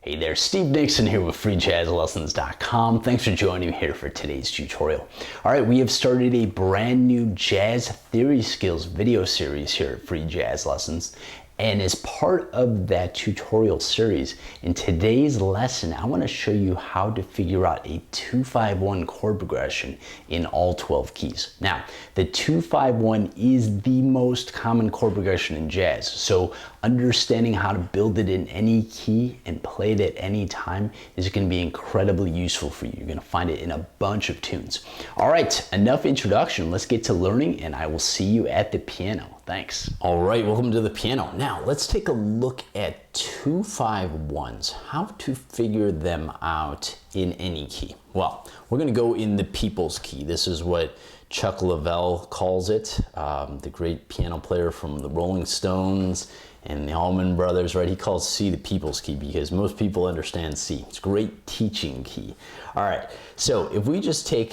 Hey there, Steve Nixon here with Freejazzlessons.com. Thanks for joining me here for today's tutorial. All right, we have started a brand new jazz theory skills video series here at Free Jazz Lessons. And as part of that tutorial series, in today's lesson, I want to show you how to figure out a 2-5-1 chord progression in all 12 keys. Now, the 2-5-1 is the most common chord progression in jazz. So understanding how to build it in any key and play it at any time is going to be incredibly useful for you. You're going to find it in a bunch of tunes. All right, enough introduction. Let's get to learning, and I will see you at the piano. Thanks. All right, welcome to the piano. Now, let's take a look at 2-5-1s, how to figure them out in any key. Well, we're going to go in the people's key. This is what Chuck Leavell calls it, the great piano player from the Rolling Stones and the Allman Brothers, right? He calls C the people's key because most people understand C. It's a great teaching key. All right, so if we just take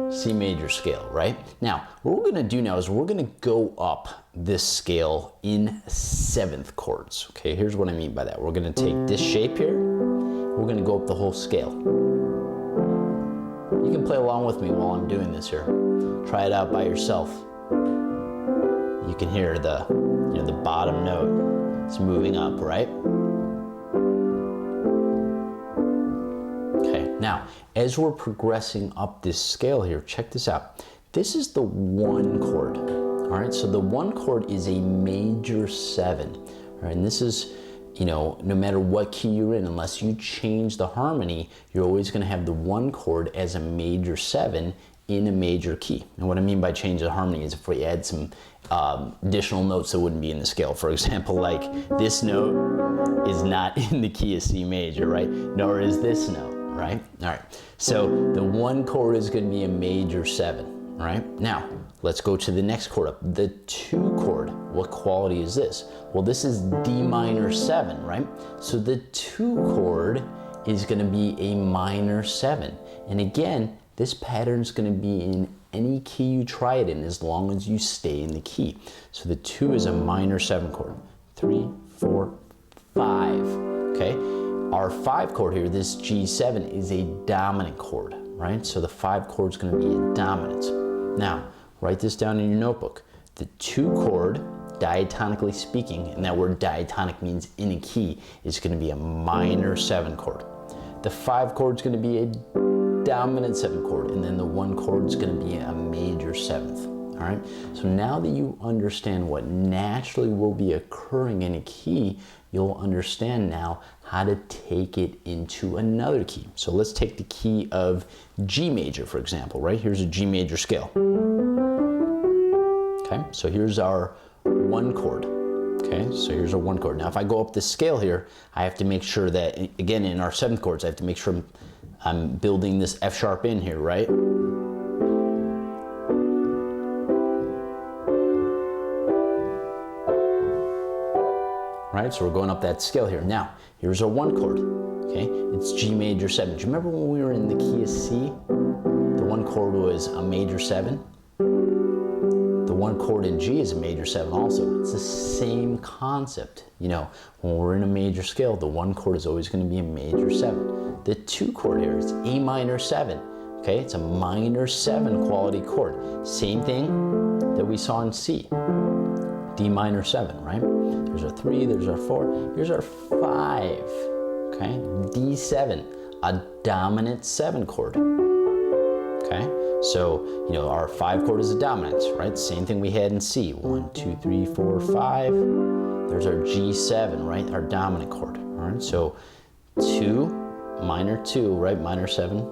C major scale, right? Now, what we're gonna do now is we're gonna go up this scale in 7th chords, okay? Here's what I mean by that. We're gonna take this shape here, we're gonna go up the whole scale. You can play along with me while I'm doing this here. Try it out by yourself. You can hear the bottom note. It's moving up, right? Okay, now, as we're progressing up this scale here, check this out. This is the 1 chord, all right? So the 1 chord is a major 7, all right? And this is, no matter what key you're in, unless you change the harmony, you're always gonna have the 1 chord as a major 7 in a major key. And what I mean by change the harmony is if we add some additional notes that wouldn't be in the scale. For example, like this note is not in the key of C major, right? Nor is this note, right? All right, so the 1 chord is gonna be a major 7, right? Now, let's go to the next chord up. The 2 chord, what quality is this? Well, this is D minor 7, right? So the 2 chord is gonna be a minor 7. And again, this pattern is going to be in any key you try it in as long as you stay in the key. So the 2 is a minor 7 chord. 3, 4, 5. Okay? Our 5 chord here, this G7, is a dominant chord, right? So the 5 chord is going to be a dominant. Now, write this down in your notebook. The 2 chord, diatonically speaking, and that word diatonic means in a key, is going to be a minor 7 chord. The 5 chord is going to be a dominant 7 chord, and then the 1 chord is going to be a major 7th. All right, so now that you understand what naturally will be occurring in a key, you'll understand now how to take it into another key. So let's take the key of G major, for example, right? Here's a G major scale. Okay, so here's our 1 chord. Okay, so here's our 1 chord. Now if I go up this scale here, I have to make sure that, again, in our 7th chords, I have to make sure I'm building this F sharp in here, right? Right, so we're going up that scale here. Now, here's our 1 chord, okay? It's G major 7. Do you remember when we were in the key of C? The 1 chord was a major 7. The 1 chord in G is a major 7 also. It's the same concept. When we're in a major scale, the 1 chord is always going to be a major 7. The 2 chord here is A minor 7. Okay, it's a minor 7 quality chord. Same thing that we saw in C. D minor 7, right? There's our 3, there's our 4, here's our 5. Okay, D7, a dominant 7 chord. Okay, so our 5 chord is a dominant, right? Same thing we had in C. 1, 2, 3, 4, 5. There's our G7, right? Our dominant chord. All right, so 2, minor 2, right? Minor 7.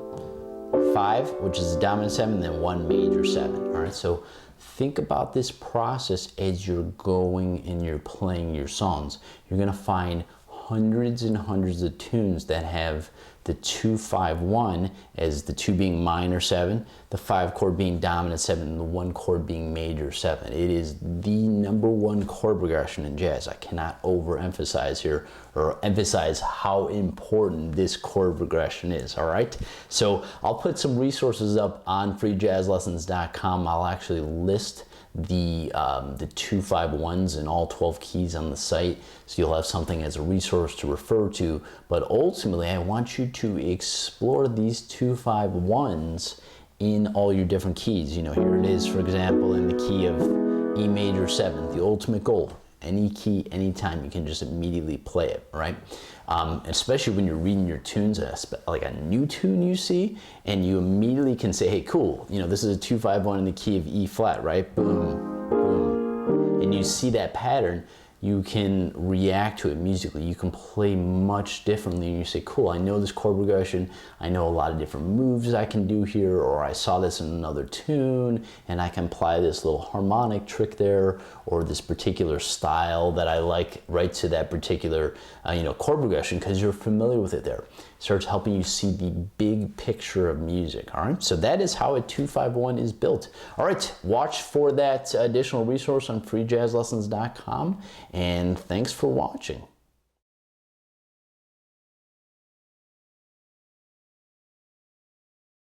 5, which is a dominant 7, then 1 major 7. All right, so think about this process as you're going and you're playing your songs. You're gonna find hundreds and hundreds of tunes that have the 2-5-1 as the 2 being minor 7, the 5 chord being dominant 7, and the 1 chord being major 7. It is the #1 chord progression in jazz. I cannot overemphasize here or emphasize how important this chord progression is, all right? So I'll put some resources up on freejazzlessons.com. I'll actually list the 2-5-1s in all 12 keys on the site, so you'll have something as a resource to refer to. But ultimately, I want you to explore these 2-5-1s in all your different keys. You know, here it is, for example, in the key of E major 7, the ultimate goal. Any key, anytime, you can just immediately play it, right? Especially when you're reading your tunes, like a new tune you see, and you immediately can say, hey, cool, you know, this is a 2-5-1 in the key of E flat, right? Boom, boom. And you see that pattern, you can react to it musically. You can play much differently, and you say, cool, I know this chord progression, I know a lot of different moves I can do here, or I saw this in another tune, and I can apply this little harmonic trick there, or this particular style that I like right to that particular chord progression, because you're familiar with it there. It starts helping you see the big picture of music, all right? So that is how a 2-5-1 is built. All right, watch for that additional resource on Freejazzlessons.com, and thanks for watching.